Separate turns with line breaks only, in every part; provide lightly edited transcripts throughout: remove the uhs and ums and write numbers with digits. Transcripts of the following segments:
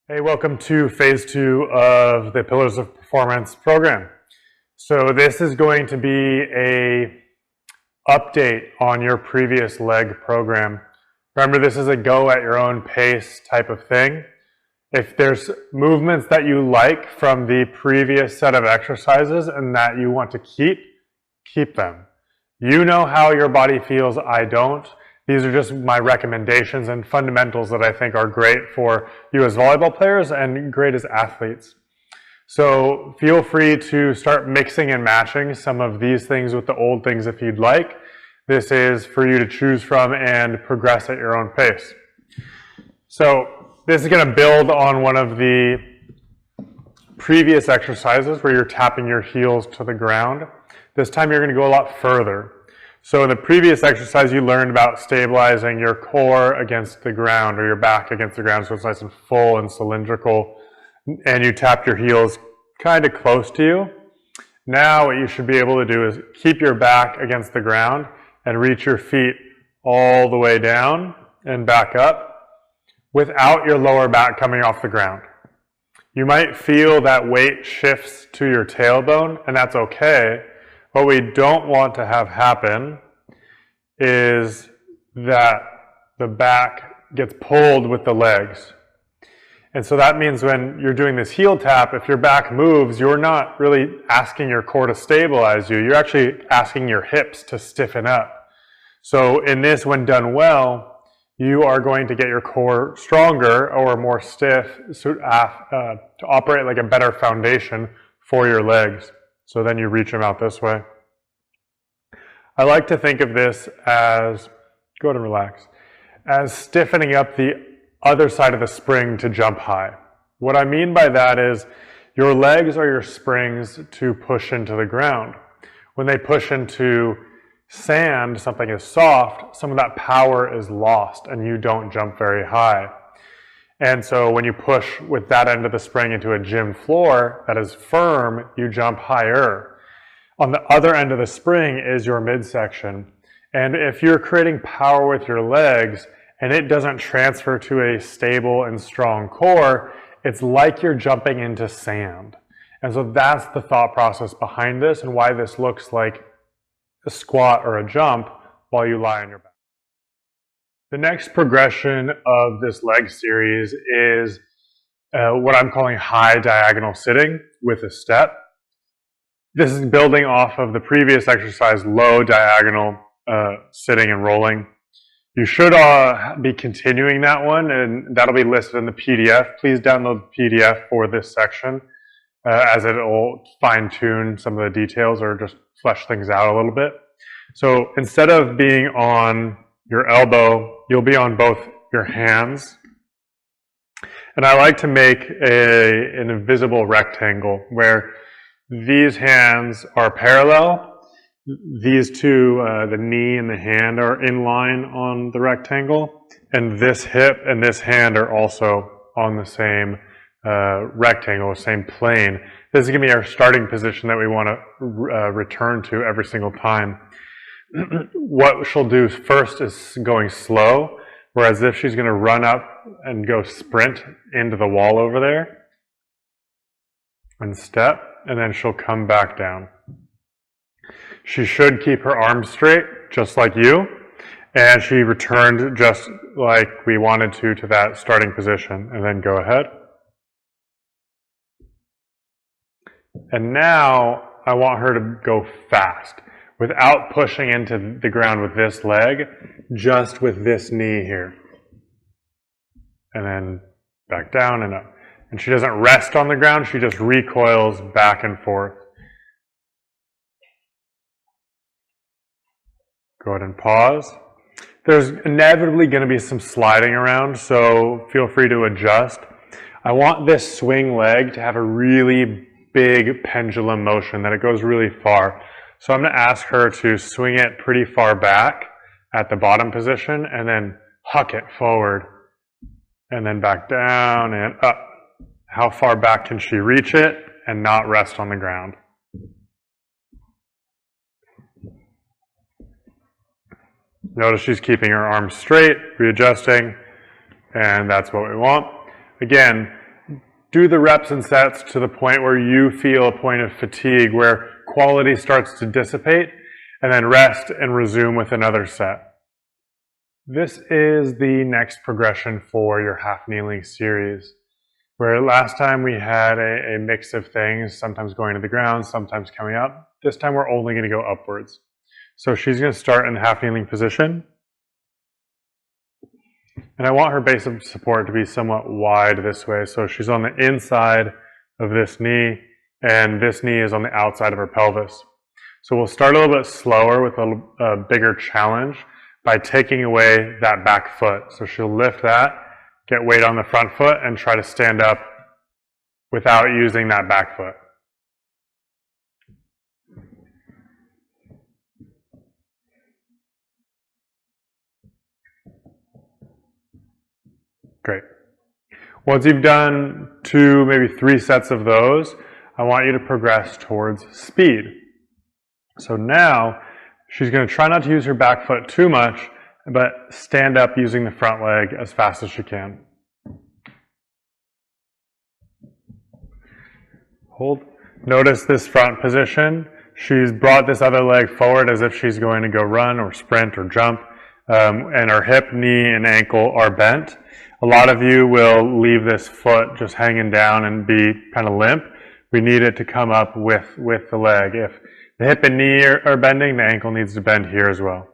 Hey, welcome to phase 2 of the Pillars of Performance program. So this is going to be a update on your previous leg program. Remember, this is a go at your own pace type of thing. If there's movements that you like from the previous set of exercises and that you want to keep them. You know how your body feels, I don't. These are just my recommendations and fundamentals that I think are great for you as volleyball players and great as athletes. So feel free to start mixing and matching some of these things with the old things if you'd like. This is for you to choose from and progress at your own pace. So this is going to build on one of the previous exercises where you're tapping your heels to the ground. This time you're going to go a lot further. So in the previous exercise, you learned about stabilizing your core against the ground or your back against the ground so it's nice and full and cylindrical, and you tapped your heels kind of close to you. Now what you should be able to do is keep your back against the ground and reach your feet all the way down and back up without your lower back coming off the ground. You might feel that weight shifts to your tailbone, and that's okay. What we don't want to have happen is that the back gets pulled with the legs. And so that means when you're doing this heel tap, if your back moves, you're not really asking your core to stabilize you. You're actually asking your hips to stiffen up. So in this, when done well, you are going to get your core stronger or more stiff to operate like a better foundation for your legs. So then you reach them out this way. I like to think of this as, go ahead and relax, as stiffening up the other side of the spring to jump high. What I mean by that is your legs are your springs to push into the ground. When they push into sand, something is soft, some of that power is lost and you don't jump very high. And so when you push with that end of the spring into a gym floor that is firm, you jump higher. On the other end of the spring is your midsection. And if you're creating power with your legs and it doesn't transfer to a stable and strong core, it's like you're jumping into sand. And so that's the thought process behind this and why this looks like a squat or a jump while you lie on your back. The next progression of this leg series is what I'm calling high diagonal sitting with a step. This is building off of the previous exercise, low diagonal sitting and rolling. You should be continuing that one, and that'll be listed in the PDF. Please download the PDF for this section as it will fine-tune some of the details or just flesh things out a little bit. So instead of being on your elbow, you'll be on both your hands. And I like to make an invisible rectangle where these hands are parallel. These two, the knee and the hand, are in line on the rectangle. And this hip and this hand are also on the same rectangle, same plane. This is going to be our starting position that we want to return to every single time. What she'll do first is going slow, whereas if she's going to run up and go sprint into the wall over there and step, and then she'll come back down. She should keep her arms straight, just like you, and she returned just like we wanted to that starting position, and then go ahead. And now I want her to go fast, without pushing into the ground with this leg, just with this knee here. And then back down and up. And she doesn't rest on the ground, she just recoils back and forth. Go ahead and pause. There's inevitably going to be some sliding around, so feel free to adjust. I want this swing leg to have a really big pendulum motion, that it goes really far. So I'm going to ask her to swing it pretty far back at the bottom position and then huck it forward and then back down and up. How far back can she reach it and not rest on the ground? Notice she's keeping her arms straight, readjusting, and that's what we want. Again, Do the reps and sets to the point where you feel a point of fatigue, where quality starts to dissipate, and then rest and resume with another set. This is the next progression for your half kneeling series, where last time we had a mix of things, sometimes going to the ground, sometimes coming up. This time we're only going to go upwards. So she's going to start in the half kneeling position. And I want her base of support to be somewhat wide this way. So she's on the inside of this knee, and this knee is on the outside of her pelvis. So we'll start a little bit slower with a bigger challenge by taking away that back foot. So she'll lift that, get weight on the front foot, and try to stand up without using that back foot. Great. Once you've done 2, maybe 3 sets of those, I want you to progress towards speed. So now she's going to try not to use her back foot too much, but stand up using the front leg as fast as she can. Hold. Notice this front position. She's brought this other leg forward as if she's going to go run or sprint or jump, and her hip, knee, and ankle are bent. A lot of you will leave this foot just hanging down and be kind of limp. We need it to come up with the leg. If the hip and knee are bending, the ankle needs to bend here as well.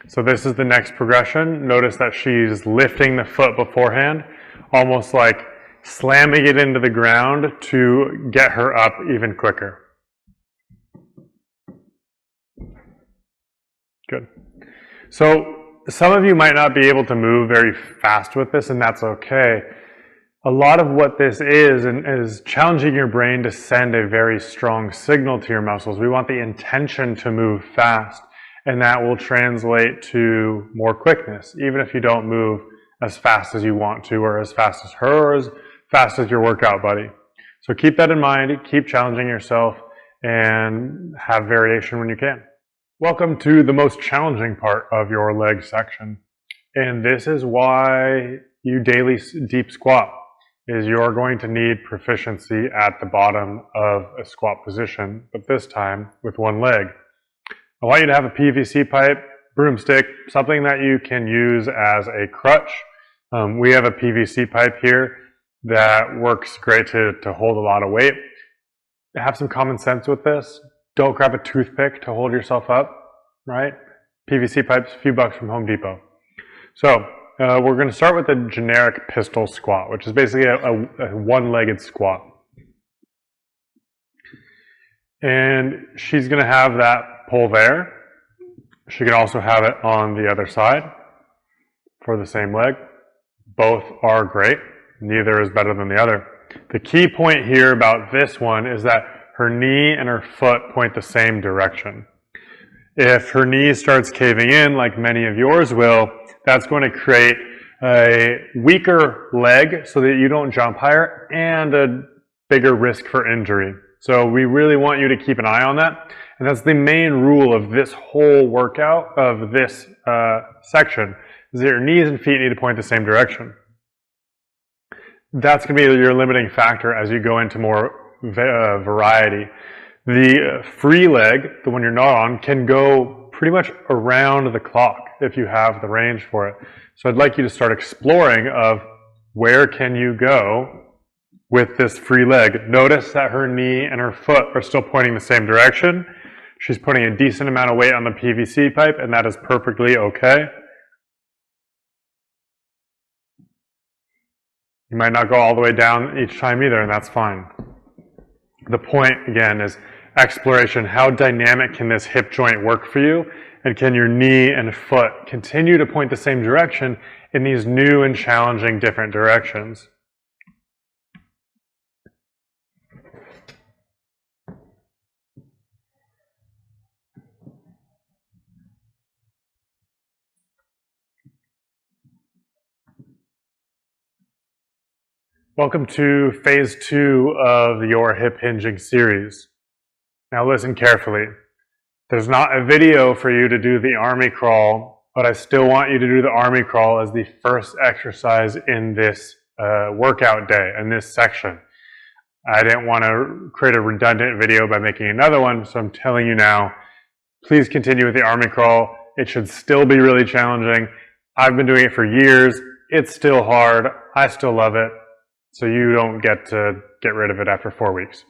So this is the next progression. Notice that she's lifting the foot beforehand, almost like slamming it into the ground to get her up even quicker. Good. So some of you might not be able to move very fast with this, and that's okay. A lot of what this is challenging your brain to send a very strong signal to your muscles. We want the intention to move fast, and that will translate to more quickness, even if you don't move as fast as you want to, or as fast as her, or as fast as your workout buddy. So keep that in mind, keep challenging yourself, and have variation when you can. Welcome to the most challenging part of your leg section. And this is why you daily deep squat, is you're going to need proficiency at the bottom of a squat position, but this time with one leg. I want you to have a PVC pipe, broomstick, something that you can use as a crutch. We have a PVC pipe here that works great to hold a lot of weight. Have some common sense with this. Don't grab a toothpick to hold yourself up, right? PVC pipes, a few bucks from Home Depot. So we're going to start with a generic pistol squat, which is basically a one-legged squat. And she's going to have that pull there. She can also have it on the other side for the same leg. Both are great. Neither is better than the other. The key point here about this one is that her knee and her foot point the same direction. If her knee starts caving in, like many of yours will, that's going to create a weaker leg so that you don't jump higher and a bigger risk for injury. So we really want you to keep an eye on that. And that's the main rule of this whole workout, of this section, is that your knees and feet need to point the same direction. That's going to be your limiting factor as you go into more variety. The free leg, the one you're not on, can go pretty much around the clock if you have the range for it. So I'd like you to start exploring of where can you go with this free leg. Notice that her knee and her foot are still pointing the same direction. She's putting a decent amount of weight on the PVC pipe, and that is perfectly okay. You might not go all the way down each time either, and that's fine. The point, again, is exploration. How dynamic can this hip joint work for you? And can your knee and foot continue to point the same direction in these new and challenging different directions? Welcome to phase 2 of your hip hinging series. Now listen carefully. There's not a video for you to do the army crawl, but I still want you to do the army crawl as the first exercise in this workout day, in this section. I didn't want to create a redundant video by making another one, so I'm telling you now, please continue with the army crawl. It should still be really challenging. I've been doing it for years. It's still hard. I still love it. So you don't get to get rid of it after 4 weeks.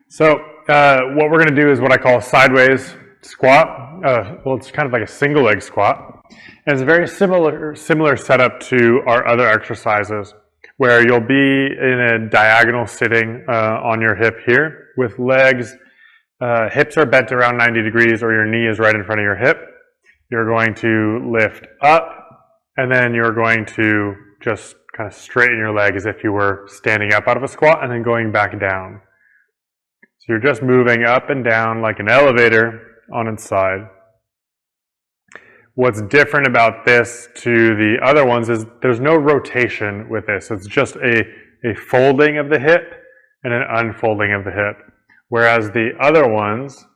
So what we're going to do is what I call a sideways squat. Well, it's kind of like a single leg squat. And it's a very similar setup to our other exercises, where you'll be in a diagonal sitting on your hip here with legs. Hips are bent around 90 degrees, or your knee is right in front of your hip. You're going to lift up, and then you're going to just kind of straighten your leg as if you were standing up out of a squat and then going back down. So you're just moving up and down like an elevator on its side. What's different about this to the other ones is there's no rotation with this. It's just a folding of the hip and an unfolding of the hip. Whereas the other ones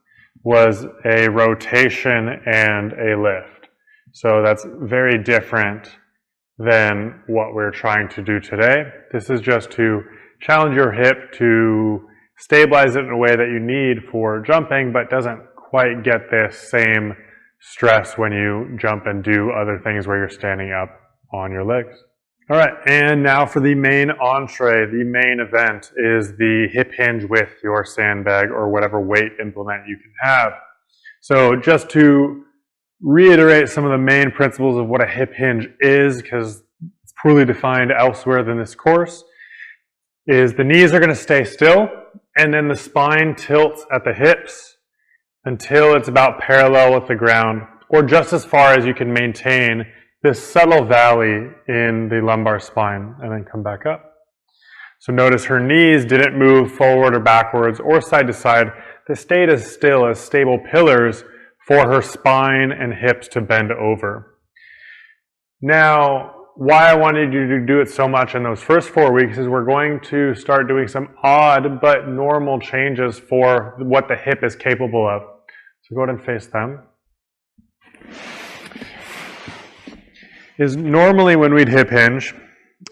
was a rotation and a lift. So that's very different than what we're trying to do today. This is just to challenge your hip to stabilize it in a way that you need for jumping, but doesn't quite get this same stress when you jump and do other things where you're standing up on your legs. All right, and now for the main entree, the main event is the hip hinge with your sandbag or whatever weight implement you can have. So just to reiterate some of the main principles of what a hip hinge is, because it's poorly defined elsewhere than this course, is the knees are going to stay still, and then the spine tilts at the hips until it's about parallel with the ground, or just as far as you can maintain this subtle valley in the lumbar spine, and then come back up. So notice her knees didn't move forward or backwards or side to side. They stayed as still as stable pillars for her spine and hips to bend over. Now, why I wanted you to do it so much in those first 4 weeks is we're going to start doing some odd but normal changes for what the hip is capable of. So go ahead and face them. Is normally when we'd hip hinge,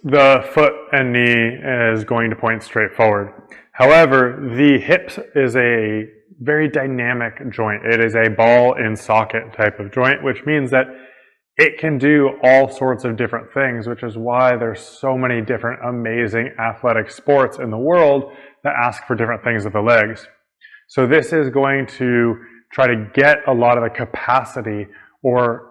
the foot and knee is going to point straight forward. However, the hip is a very dynamic joint. It is a ball in socket type of joint, which means that it can do all sorts of different things, which is why there's so many different amazing athletic sports in the world that ask for different things of the legs. So this is going to try to get a lot of the capacity or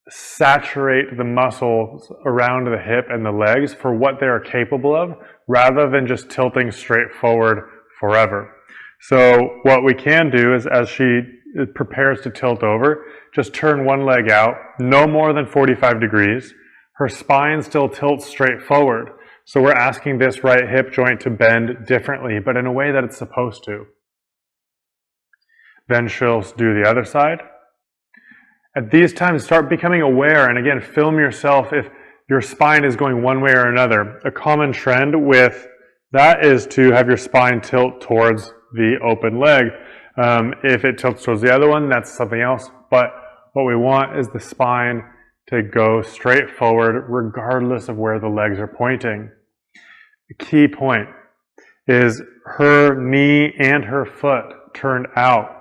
saturate the muscles around the hip and the legs for what they are capable of, rather than just tilting straight forward forever. So what we can do is, as she prepares to tilt over, just turn one leg out, no more than 45 degrees. Her spine still tilts straight forward. So we're asking this right hip joint to bend differently, but in a way that it's supposed to. Then she'll do the other side. At these times, start becoming aware, and again, film yourself if your spine is going one way or another. A common trend with that is to have your spine tilt towards the open leg. If it tilts towards the other one, that's something else. But what we want is the spine to go straight forward regardless of where the legs are pointing. The key point is her knee and her foot turned out.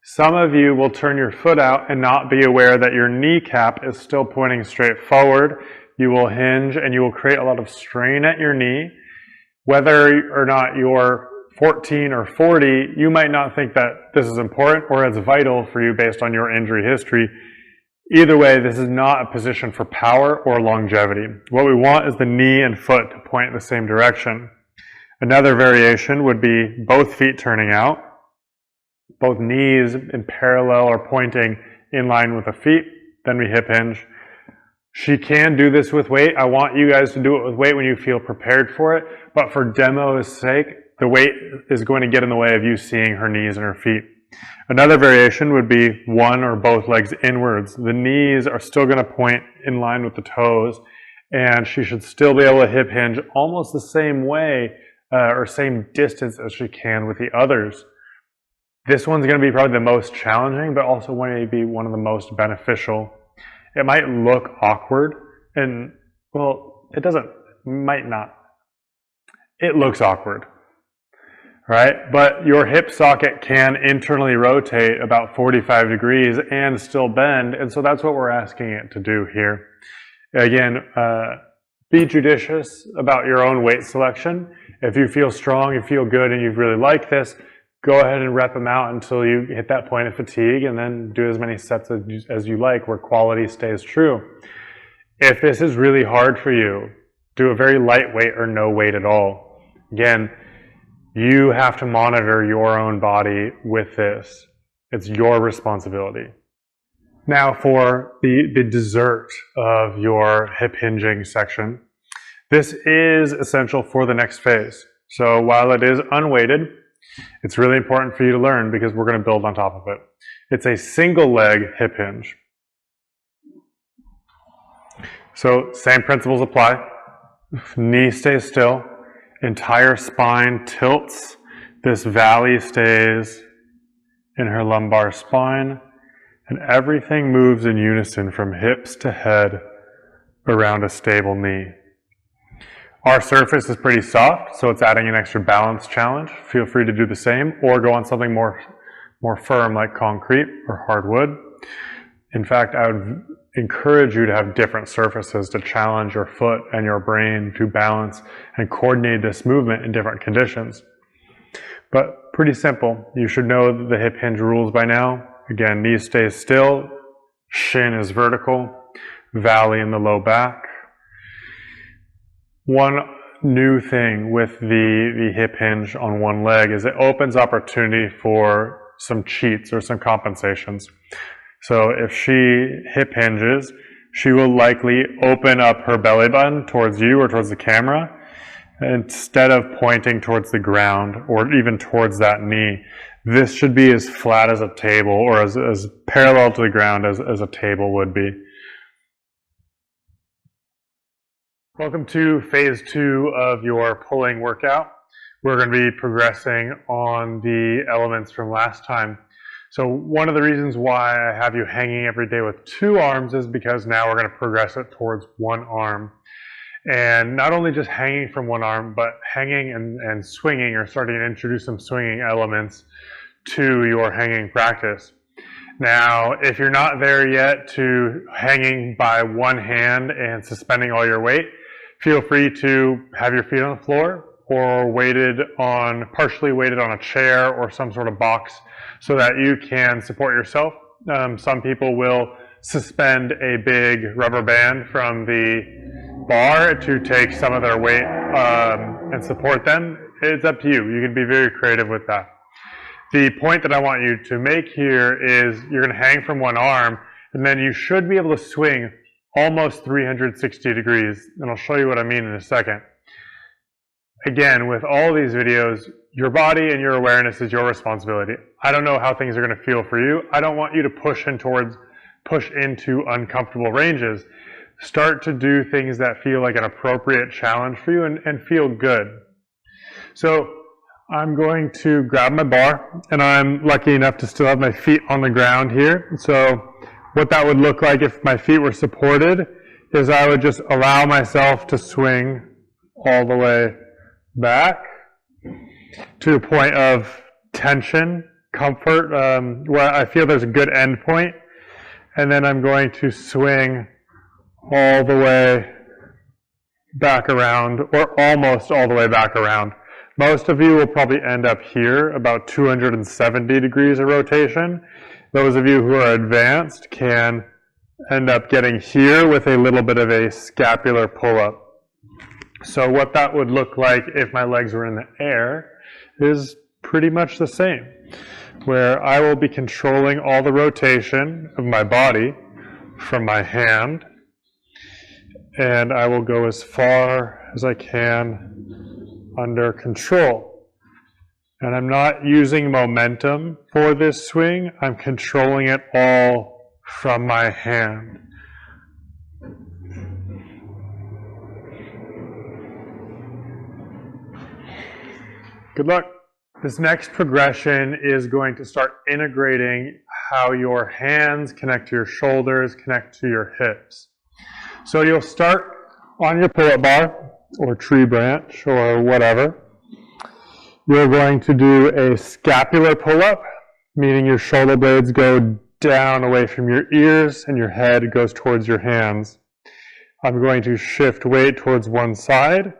Some of you will turn your foot out and not be aware that your kneecap is still pointing straight forward. You will hinge and you will create a lot of strain at your knee. Whether or not you're 14 or 40, you might not think that this is important or it's vital for you based on your injury history. Either way, this is not a position for power or longevity. What we want is the knee and foot to point in the same direction. Another variation would be both feet turning out, both knees in parallel or pointing in line with the feet. Then we hip hinge. She can do this with weight. I want you guys to do it with weight when you feel prepared for it. But for demo's sake, the weight is going to get in the way of you seeing her knees and her feet. Another variation would be one or both legs inwards. The knees are still going to point in line with the toes, and she should still be able to hip hinge almost the same way or same distance as she can with the others. This one's going to be probably the most challenging, but also maybe one of the most beneficial. It might look awkward, and well, might not. It looks awkward, right? But your hip socket can internally rotate about 45 degrees and still bend, and so that's what we're asking it to do here. Again, be judicious about your own weight selection. If you feel strong, you feel good, and you really like this, go ahead and rep them out until you hit that point of fatigue, and then do as many sets as you like where quality stays true. If this is really hard for you, do a very lightweight or no weight at all. Again, you have to monitor your own body with this. It's your responsibility. Now for the dessert of your hip hinging section. This is essential for the next phase. So while it is unweighted, it's really important for you to learn because we're going to build on top of it. It's a single leg hip hinge. So same principles apply. Knee stays still. Entire spine tilts. This valley stays in her lumbar spine. And everything moves in unison from hips to head around a stable knee. Our surface is pretty soft, so it's adding an extra balance challenge. Feel free to do the same or go on something more firm like concrete or hardwood. In fact, I would encourage you to have different surfaces to challenge your foot and your brain to balance and coordinate this movement in different conditions. But pretty simple. You should know the hip hinge rules by now. Again, knee stays still, shin is vertical, valley in the low back. One new thing with the hip hinge on one leg is it opens opportunity for some cheats or some compensations. So if she hip hinges, she will likely open up her belly button towards you or towards the camera instead of pointing towards the ground or even towards that knee. This should be as flat as a table or as parallel to the ground as a table would be. Welcome to phase 2 of your pulling workout. We're going to be progressing on the elements from last time. So one of the reasons why I have you hanging every day with 2 arms is because now we're going to progress it towards 1 arm. And not only just hanging from 1 arm, but hanging and swinging, or starting to introduce some swinging elements to your hanging practice. Now, if you're not there yet to hanging by 1 hand and suspending all your weight, feel free to have your feet on the floor or partially weighted on a chair or some sort of box so that you can support yourself. Some people will suspend a big rubber band from the bar to take some of their weight and support them. It's up to you. You can be very creative with that. The point that I want you to make here is you're going to hang from 1 arm, and then you should be able to swing almost 360 degrees, and I'll show you what I mean in a second. Again, with all these videos, your body and your awareness is your responsibility. I don't know how things are going to feel for you. I don't want you to push into uncomfortable ranges. Start to do things that feel like an appropriate challenge for you and feel good. So I'm going to grab my bar, and I'm lucky enough to still have my feet on the ground here. So what that would look like if my feet were supported is I would just allow myself to swing all the way back to a point of tension, comfort, where I feel there's a good end point. And then I'm going to swing all the way back around, or almost all the way back around. Most of you will probably end up here, about 270 degrees of rotation. Those of you who are advanced can end up getting here with a little bit of a scapular pull-up. So what that would look like if my legs were in the air is pretty much the same, where I will be controlling all the rotation of my body from my hand, and I will go as far as I can under control. And I'm not using momentum for this swing. I'm controlling it all from my hand. Good luck. This next progression is going to start integrating how your hands connect to your shoulders, connect to your hips. So you'll start on your pull-up bar or tree branch or whatever. You're going to do a scapular pull-up, meaning your shoulder blades go down away from your ears and your head goes towards your hands. I'm going to shift weight towards one side.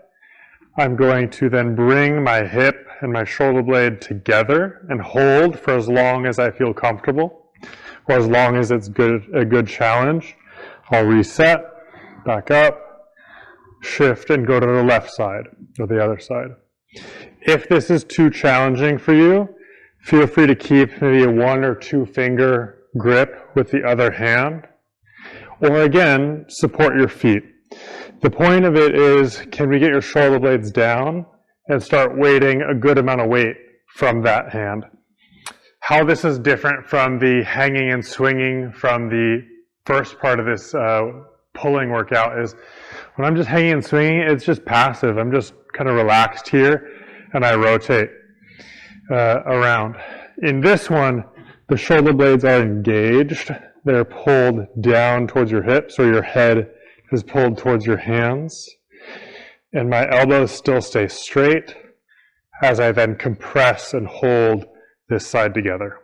I'm going to then bring my hip and my shoulder blade together and hold for as long as I feel comfortable, or as long as it's a good challenge. I'll reset, back up, shift, and go to the left side or the other side. If this is too challenging for you, feel free to keep maybe a 1 or 2 finger grip with the other hand, or again, support your feet. The point of it is, can we get your shoulder blades down and start weighting a good amount of weight from that hand? How this is different from the hanging and swinging from the first part of this pulling workout is when I'm just hanging and swinging, it's just passive. I'm just kind of relaxed here and I rotate around. In this one, the shoulder blades are engaged. They're pulled down towards your hips, or your head is pulled towards your hands. And my elbows still stay straight as I then compress and hold this side together.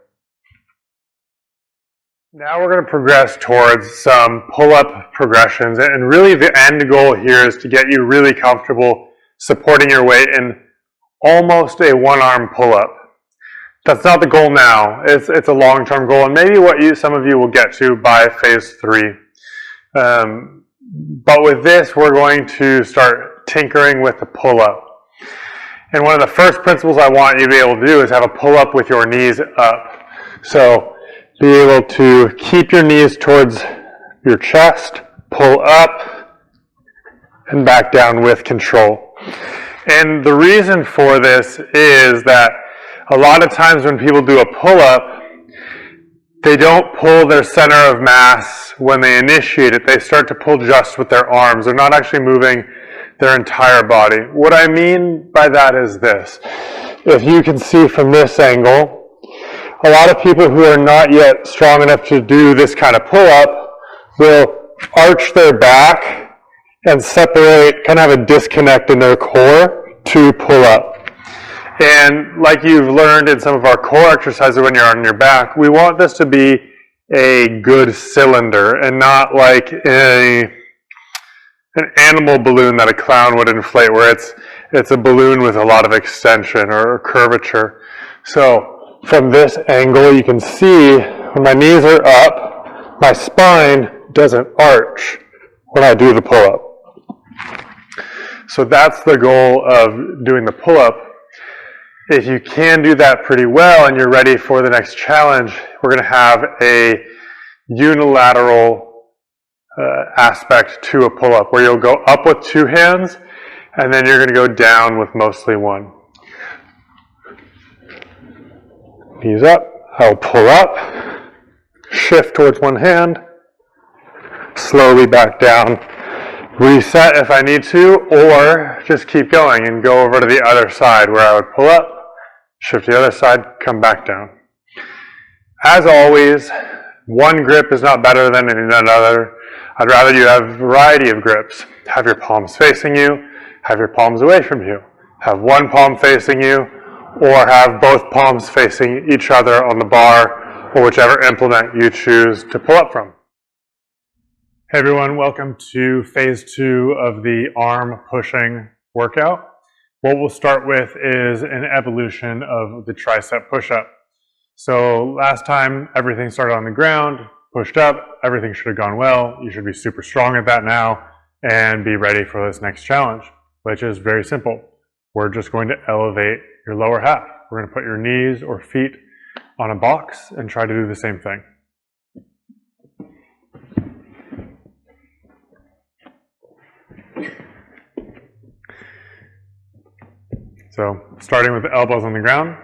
Now we're going to progress towards some pull-up progressions. And really the end goal here is to get you really comfortable supporting your weight in almost a one-arm pull-up. That's not the goal now. It's a long-term goal, and maybe what some of you will get to by phase 3. But with this, we're going to start tinkering with the pull-up. And one of the first principles I want you to be able to do is have a pull-up with your knees up. So be able to keep your knees towards your chest, pull up, and back down with control. And the reason for this is that a lot of times when people do a pull-up, they don't pull their center of mass when they initiate it. They start to pull just with their arms. They're not actually moving their entire body. What I mean by that is this. If you can see from this angle, a lot of people who are not yet strong enough to do this kind of pull-up will arch their back and separate, kind of have a disconnect in their core to pull up. And like you've learned in some of our core exercises when you're on your back, we want this to be a good cylinder and not like an animal balloon that a clown would inflate, where it's a balloon with a lot of extension or curvature. So from this angle, you can see when my knees are up, my spine doesn't arch when I do the pull-up. So that's the goal of doing the pull-up. If you can do that pretty well and you're ready for the next challenge, we're going to have a unilateral aspect to a pull-up, where you'll go up with 2 hands and then you're going to go down with mostly 1. Knees up, I'll pull up, shift towards 1 hand, slowly back down, reset if I need to, or just keep going and go over to the other side where I would pull up, shift to the other side, come back down. As always, one grip is not better than another. I'd rather you have a variety of grips. Have your palms facing you, have your palms away from you. Have one palm facing you, or have both palms facing each other on the bar, or whichever implement you choose to pull up from. Hey everyone, welcome to phase 2 of the arm pushing workout. What we'll start with is an evolution of the tricep push-up. So last time everything started on the ground, pushed up, everything should have gone well. You should be super strong at that now and be ready for this next challenge, which is very simple. We're just going to elevate your lower half. We're going to put your knees or feet on a box and try to do the same thing. So starting with the elbows on the ground,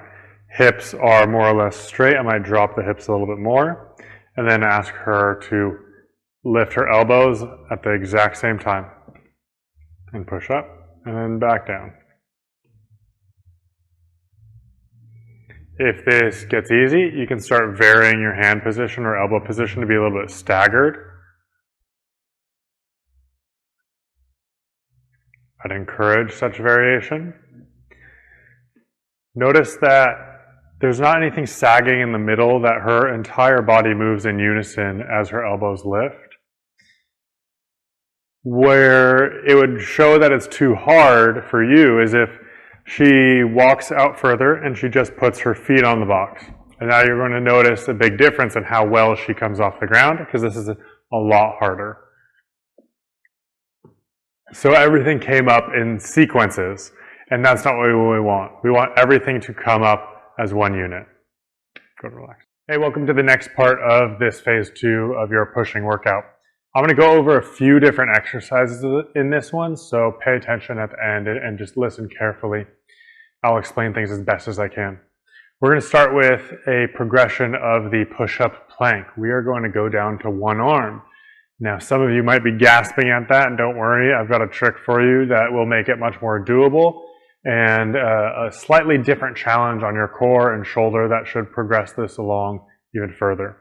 hips are more or less straight. I might drop the hips a little bit more and then ask her to lift her elbows at the exact same time and push up and then back down. If this gets easy, you can start varying your hand position or elbow position to be a little bit staggered. I'd encourage such variation. Notice that there's not anything sagging in the middle, that her entire body moves in unison as her elbows lift. Where it would show that it's too hard for you is if she walks out further and she just puts her feet on the box. And now you're going to notice a big difference in how well she comes off the ground, because this is a lot harder. So everything came up in sequences, and that's not what we want. We want everything to come up as one unit. Go to relax. Hey, welcome to the next part of this phase 2 of your pushing workout. I'm going to go over a few different exercises in this one, so pay attention at the end and just listen carefully. I'll explain things as best as I can. We're going to start with a progression of the push-up plank. We are going to go down to one arm. Now, some of you might be gasping at that, and don't worry, I've got a trick for you that will make it much more doable and a slightly different challenge on your core and shoulder that should progress this along even further.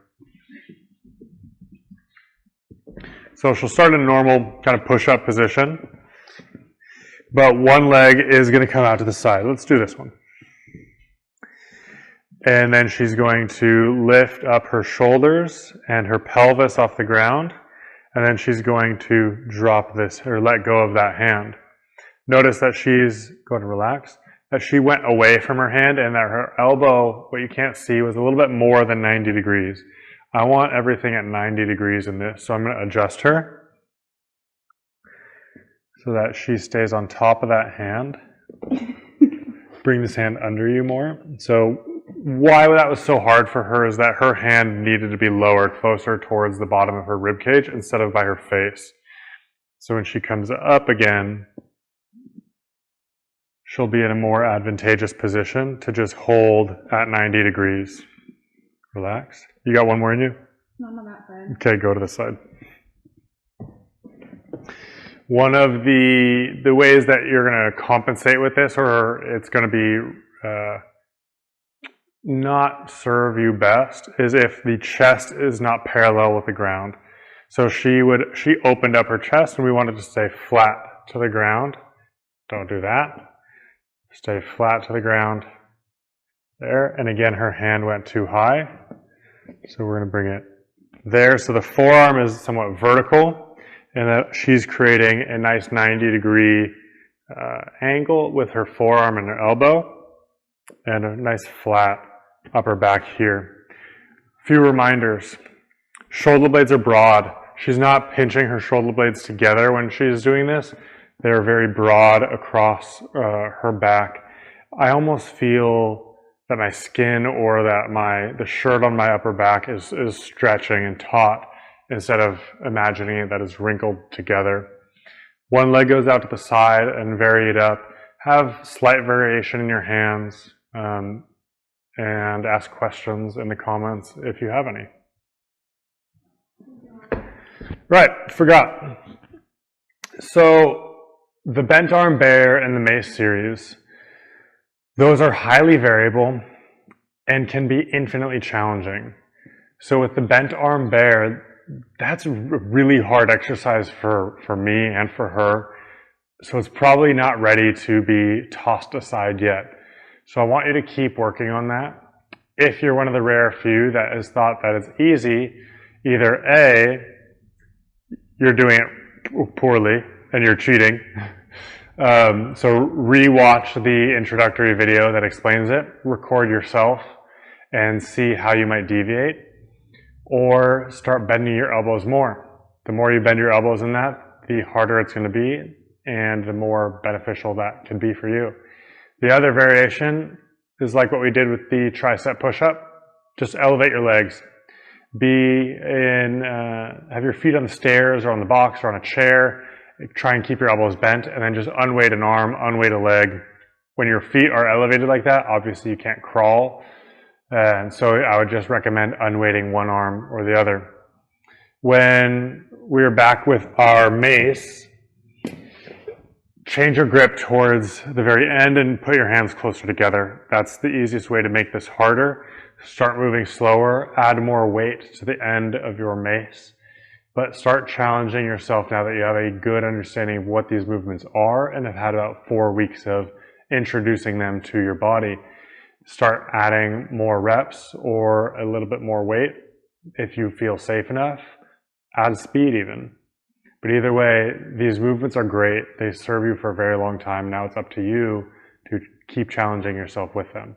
So she'll start in a normal kind of push-up position, but one leg is going to come out to the side. Let's do this one. And then she's going to lift up her shoulders and her pelvis off the ground, and then she's going to drop this or let go of that hand. Notice that she's going to relax, that she went away from her hand and that her elbow, what you can't see, was a little bit more than 90 degrees. I want everything at 90 degrees in this, so I'm going to adjust her so that she stays on top of that hand. Bring this hand under you more. So why that was so hard for her is that her hand needed to be lowered closer towards the bottom of her rib cage instead of by her face. So when she comes up again, she'll be in a more advantageous position to just hold at 90 degrees. Relax. You got one more in you?
No, I'm on that side.
Okay, go to the side. One of the ways that you're going to compensate with this, or it's going to be not serve you best, is if the chest is not parallel with the ground. So she opened up her chest and we wanted to stay flat to the ground. Don't do that. Stay flat to the ground. There. And again, her hand went too high. So we're going to bring it there. So the forearm is somewhat vertical, and that she's creating a nice 90-degree angle with her forearm and her elbow, and a nice flat upper back here. A few reminders. Shoulder blades are broad. She's not pinching her shoulder blades together when she's doing this. They're very broad across her back. I almost feel that my skin or that the shirt on my upper back is stretching and taut instead of imagining it that is wrinkled together. One leg goes out to the side and vary it up. Have slight variation in your hands and ask questions in the comments if you have any. Right, forgot. So the bent arm bear and the mace series, those are highly variable and can be infinitely challenging. So with the bent arm bear, that's a really hard exercise for me and for her. So it's probably not ready to be tossed aside yet. So I want you to keep working on that. If you're one of the rare few that has thought that it's easy, either A, you're doing it poorly and you're cheating. So re-watch the introductory video that explains it, record yourself, and see how you might deviate, or start bending your elbows more. The more you bend your elbows in that, the harder it's going to be, and the more beneficial that can be for you. The other variation is like what we did with the tricep push-up. Just elevate your legs. Have your feet on the stairs or on the box or on a chair. Try and keep your elbows bent, and then just unweight an arm, unweight a leg. When your feet are elevated like that, obviously you can't crawl. And so I would just recommend unweighting one arm or the other. When we're back with our mace, change your grip towards the very end and put your hands closer together. That's the easiest way to make this harder. Start moving slower, add more weight to the end of your mace, but start challenging yourself now that you have a good understanding of what these movements are and have had about 4 weeks of introducing them to your body. Start adding more reps or a little bit more weight if you feel safe enough. Add speed even. But either way, these movements are great. They serve you for a very long time. Now it's up to you to keep challenging yourself with them.